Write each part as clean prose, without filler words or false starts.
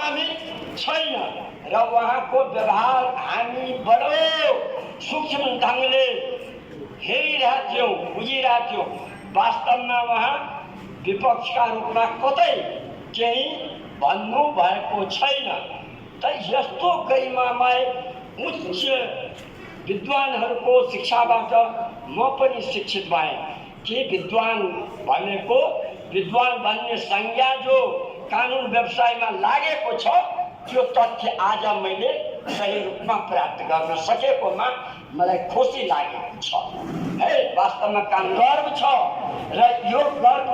हामी छैन र उहाँको व्यवहार हामी बडो सूक्ष्म ढङ्गले हेरिरहेका थियौँ, बुझिरहेका थियौँ। वास्तवमा उहाँ विपक्षका रूपमा कतै केही भन्नु भएको छैन। त यस्तो गरिमामय उच्च विद्वानहरूको शिक्षाबाट म पनि शिक्षित भएँ कि विद्वान भनेको विद्वान भन्ने संज्ञा जो कानुन व्यवसायमा लागेको छ त्यो तथ्य आज मैले सही रूपमा प्राप्त गर्न सकेकोमा मलाई खुसी लागेको छ। है, वास्तवमा काम गर्व छ र यो गर्व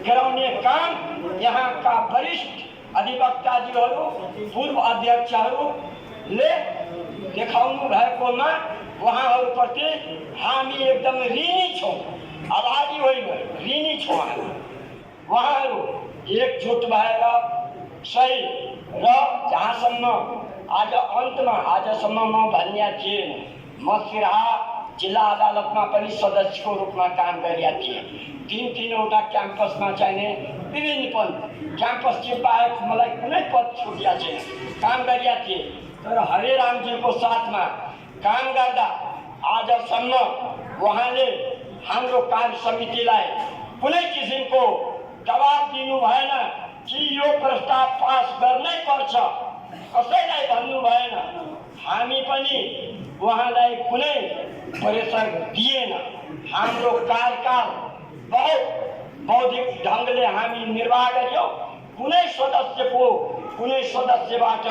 गराउने काम यहाँका वरिष्ठ अधिवक्ताजीहरू, पूर्व अध्यक्षहरूले देखाउनु भएकोमा उहाँहरूप्रति हामी एकदम ऋणी छौँ, आभारी होइन, ऋणी छौँ। उहाँहरू एकजुट भएर सही र जहाँसम्म आज अन्तमा आजसम्म म भन्या थिएन, म सिराहा जिल्ला अदालतमा पनि सदस्यको रूपमा काम गरेका थिएँ। तीनवटा क्याम्पसमा चाहिने विभिन्न पद क्याम्पस बाहेक मलाई कुनै पद छुटिया छैन, काम गरेका थिएँ। तर हरे रामजीको साथमा काम गर्दा आजसम्म उहाँले हाम्रो कार्य समितिलाई कुनै किसिमको दबाब दिनु भएन कि यो प्रस्ताव पास गर्नै पर्छ, कसैलाई भन्नु भएन। हामी पनि उहाँलाई कुनै प्रेसर दिएन। हाम्रो कार्यकाल बहुत बौद्धिक ढङ्गले हामी निर्वाह गर्यौँ। कुनै सदस्यबाट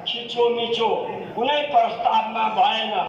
खिचोमिचो कुनै प्रस्तावमा भएन।